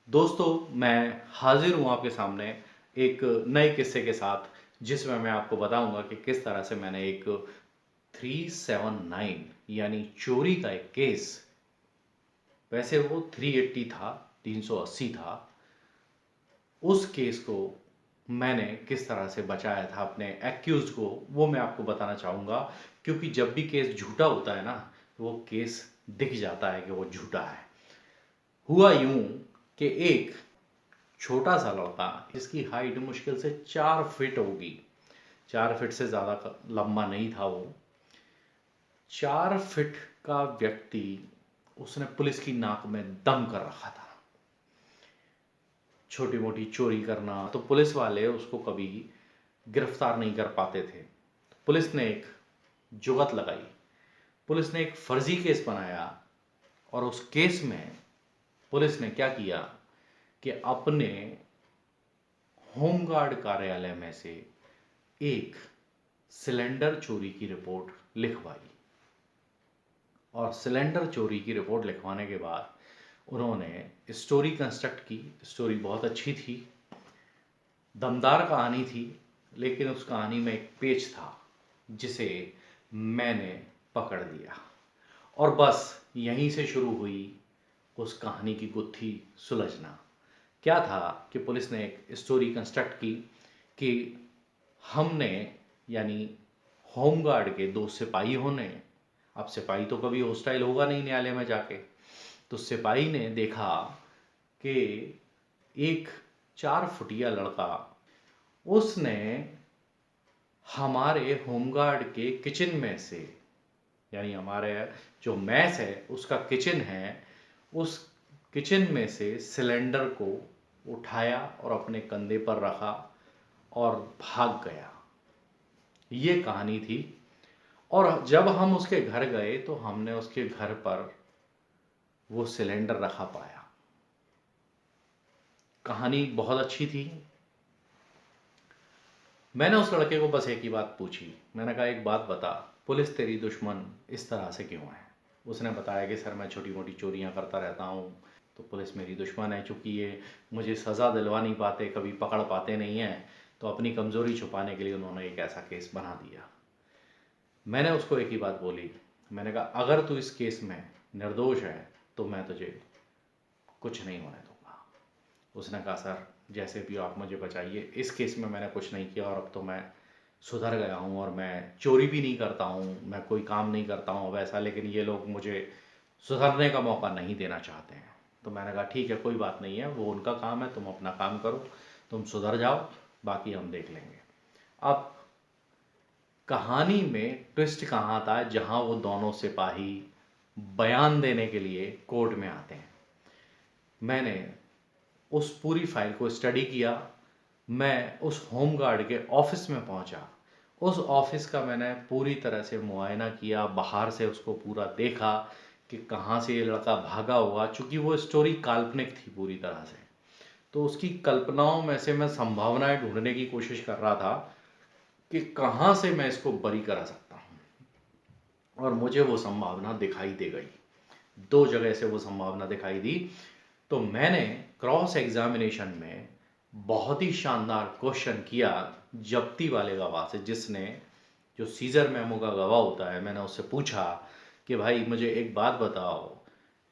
दोस्तों, मैं हाजिर हूँ आपके सामने एक नए किस्से के साथ, जिसमें मैं आपको बताऊंगा कि किस तरह से मैंने एक 379 यानी चोरी का एक केस, वैसे वो 380 था, 380 था, उस केस को मैंने किस तरह से बचाया था अपने एक्यूज को, वो मैं आपको बताना चाहूँगा। क्योंकि जब भी केस झूठा होता है ना, तो वो केस दिख जाता है कि वो झूठा है। हुआ यूं कि एक छोटा सा लड़का, जिसकी हाइट मुश्किल से 4 फीट होगी, 4 फीट से ज़्यादा लंबा नहीं था वो, 4 फीट का व्यक्ति, उसने पुलिस की नाक में दम कर रखा था। छोटी मोटी चोरी करना तो पुलिस वाले उसको कभी गिरफ्तार नहीं कर पाते थे। पुलिस ने एक जुगत लगाई, पुलिस ने एक फर्जी केस बनाया, और उस केस में पुलिस ने क्या किया कि अपने होमगार्ड कार्यालय में से एक सिलेंडर चोरी की रिपोर्ट लिखवाई। और सिलेंडर चोरी की रिपोर्ट लिखवाने के बाद उन्होंने स्टोरी कंस्ट्रक्ट की। स्टोरी बहुत अच्छी थी, दमदार कहानी थी, लेकिन उस कहानी में एक पेच था जिसे मैंने पकड़ लिया, और बस यहीं से शुरू हुई उस कहानी की गुत्थी सुलझना। क्या था कि पुलिस ने एक स्टोरी कंस्ट्रक्ट की कि हमने, यानी होमगार्ड के दो सिपाहियों ने, अब सिपाही तो कभी हॉस्टाइल होगा नहीं न्यायालय में जाके, तो सिपाही ने देखा कि एक 4 फुटिया लड़का, उसने हमारे होमगार्ड के किचन में से, यानी हमारे जो मैस है उसका किचन है, उस किचन में से सिलेंडर को उठाया और अपने कंधे पर रखा और भाग गया। ये कहानी थी। और जब हम उसके घर गए तो हमने उसके घर पर वो सिलेंडर रखा पाया। कहानी बहुत अच्छी थी। मैंने उस लड़के को बस एक ही बात पूछी। मैंने कहा, एक बात बता, पुलिस तेरी दुश्मन इस तरह से क्यों है? उसने बताया कि सर, मैं छोटी मोटी चोरियां करता रहता हूँ, तो पुलिस मेरी दुश्मन है। चूँकि ये मुझे सज़ा दिलवा नहीं पाते, कभी पकड़ पाते नहीं हैं, तो अपनी कमज़ोरी छुपाने के लिए उन्होंने एक ऐसा केस बना दिया। मैंने उसको एक ही बात बोली। मैंने कहा, अगर तू इस केस में निर्दोष है तो मैं तुझे कुछ नहीं होने दूंगा। उसने कहा, सर जैसे भी हो आप मुझे बचाइए, इस केस में मैंने कुछ नहीं किया और अब तो मैं सुधर गया हूँ और मैं चोरी भी नहीं करता हूँ, मैं कोई काम नहीं करता हूँ वैसा, लेकिन ये लोग मुझे सुधरने का मौका नहीं देना चाहते हैं। तो मैंने कहा, ठीक है, कोई बात नहीं है, वो उनका काम है, तुम अपना काम करो, तुम सुधर जाओ, बाकी हम देख लेंगे। अब कहानी में ट्विस्ट कहाँ था, जहाँ वो दोनों सिपाही बयान देने के लिए कोर्ट में आते हैं। मैंने उस पूरी फाइल को स्टडी किया। मैं उस होमगार्ड के ऑफिस में पहुंचा। उस ऑफिस का मैंने पूरी तरह से मुआयना किया, बाहर से उसको पूरा देखा कि कहाँ से ये लड़का भागा होगा। चूँकि वो स्टोरी काल्पनिक थी पूरी तरह से, तो उसकी कल्पनाओं में से मैं संभावनाएं ढूंढने की कोशिश कर रहा था कि कहाँ से मैं इसको बरी करा सकता हूँ। और मुझे वो संभावना दिखाई दे गई, 2 जगह से वो संभावना दिखाई दी। तो मैंने क्रॉस एग्जामिनेशन में बहुत ही शानदार क्वेश्चन किया जब्ती वाले गवाह से, जिसने, जो सीजर मेमो का गवाह होता है, मैंने उससे पूछा कि भाई मुझे एक बात बताओ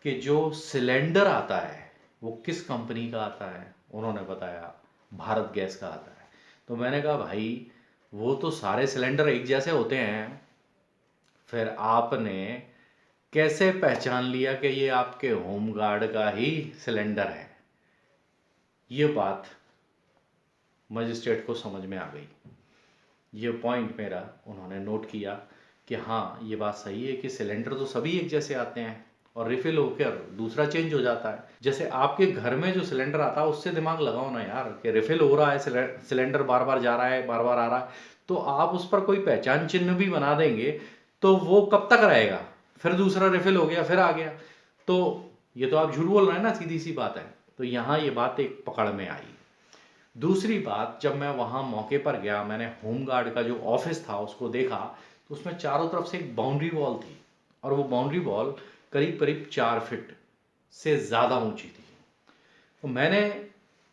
कि जो सिलेंडर आता है वो किस कंपनी का आता है? उन्होंने बताया, भारत गैस का आता है। तो मैंने कहा, भाई वो तो सारे सिलेंडर एक जैसे होते हैं, फिर आपने कैसे पहचान लिया कि ये आपके होमगार्ड का ही सिलेंडर है? ये बात मजिस्ट्रेट को समझ में आ गई। ये पॉइंट मेरा उन्होंने नोट किया कि हाँ, ये बात सही है कि सिलेंडर तो सभी एक जैसे आते हैं और रिफिल होकर दूसरा चेंज हो जाता है। जैसे आपके घर में जो सिलेंडर आता है उससे दिमाग लगाओ ना यार, कि रिफिल हो रहा है, सिलेंडर बार बार जा रहा है, बार बार आ रहा है, तो आप उस पर कोई पहचान चिन्ह भी बना देंगे तो वो कब तक रहेगा? फिर दूसरा रिफिल हो गया, फिर आ गया, तो ये तो आप झूठ बोल रहे हैं ना, सीधी सी बात है। तो यहाँ ये बात एक पकड़ में आई। दूसरी बात, जब मैं वहाँ मौके पर गया, मैंने होमगार्ड का जो ऑफिस था उसको देखा, तो उसमें चारों तरफ से एक बाउंड्री वॉल थी, और वो बाउंड्री वॉल करीब करीब 4 फीट से ज़्यादा ऊंची थी। तो मैंने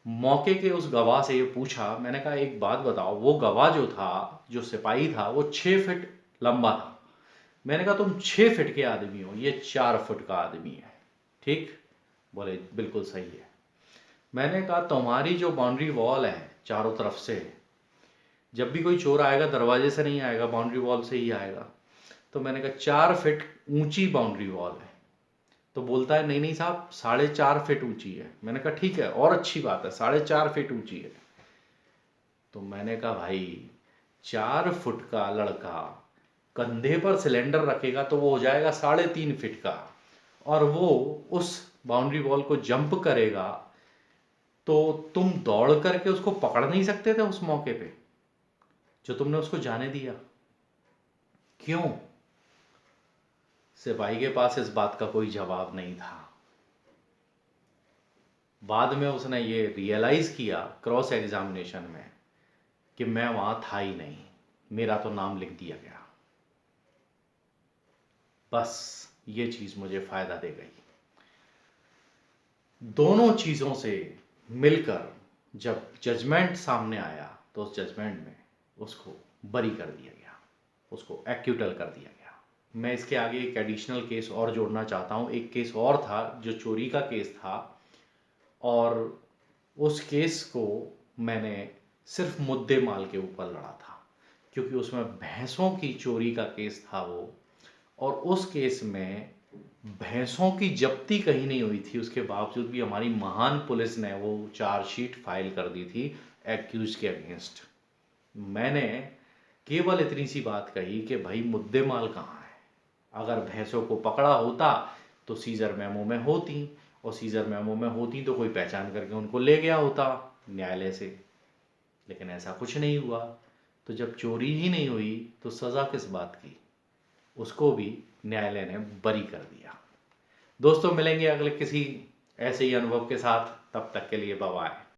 मौके के उस गवाह से ये पूछा, मैंने कहा एक बात बताओ, वो गवाह जो था, जो सिपाही था, वो 6 फीट लंबा था। मैंने कहा तुम 6 फीट के आदमी हो, ये 4 फुट का आदमी है, ठीक? बोले बिल्कुल सही है। मैंने कहा तुम्हारी जो बाउंड्री वॉल है चारों तरफ से, जब भी कोई चोर आएगा दरवाजे से नहीं आएगा, बाउंड्री वॉल से ही आएगा। तो मैंने कहा 4 फीट ऊंची बाउंड्री वॉल है। तो बोलता है नहीं नहीं साहब 4.5 फीट ऊंची है। मैंने कहा ठीक है, और अच्छी बात है, 4.5 फीट ऊंची है। तो मैंने कहा भाई 4 फुट का लड़का कंधे पर सिलेंडर रखेगा तो वो हो जाएगा 3.5 फीट का, और वो उस बाउंड्री वॉल को जंप करेगा तो तुम दौड़ करके उसको पकड़ नहीं सकते थे उस मौके पे जो तुमने उसको जाने दिया? क्यों? सिपाही के पास इस बात का कोई जवाब नहीं था। बाद में उसने ये रियलाइज किया क्रॉस एग्जामिनेशन में कि मैं वहां था ही नहीं, मेरा तो नाम लिख दिया गया। बस ये चीज मुझे फायदा दे गई। दोनों चीजों से मिलकर जब जजमेंट सामने आया तो उस जजमेंट में उसको बरी कर दिया गया, उसको एक्यूटल कर दिया गया। मैं इसके आगे एक एडिशनल केस और जोड़ना चाहता हूँ। एक केस और था जो चोरी का केस था, और उस केस को मैंने सिर्फ मुद्दे माल के ऊपर लड़ा था, क्योंकि उसमें भैंसों की चोरी का केस था वो, और उस केस में भैंसों की जब्ती कहीं नहीं हुई थी, उसके बावजूद भी हमारी महान पुलिस ने वो चार्जशीट फाइल कर दी थी एक्यूज के अगेंस्ट। मैंने केवल इतनी सी बात कही कि भाई मुद्दे माल कहाँ है? अगर भैंसों को पकड़ा होता तो सीजर मेमो में होती, और सीजर मेमो में होती तो कोई पहचान करके उनको ले गया होता न्यायालय से, लेकिन ऐसा कुछ नहीं हुआ। तो जब चोरी ही नहीं हुई तो सज़ा किस बात की? उसको भी न्यायालय ने बरी कर दिया। दोस्तों मिलेंगे अगले किसी ऐसे ही अनुभव के साथ, तब तक के लिए बाय बाय।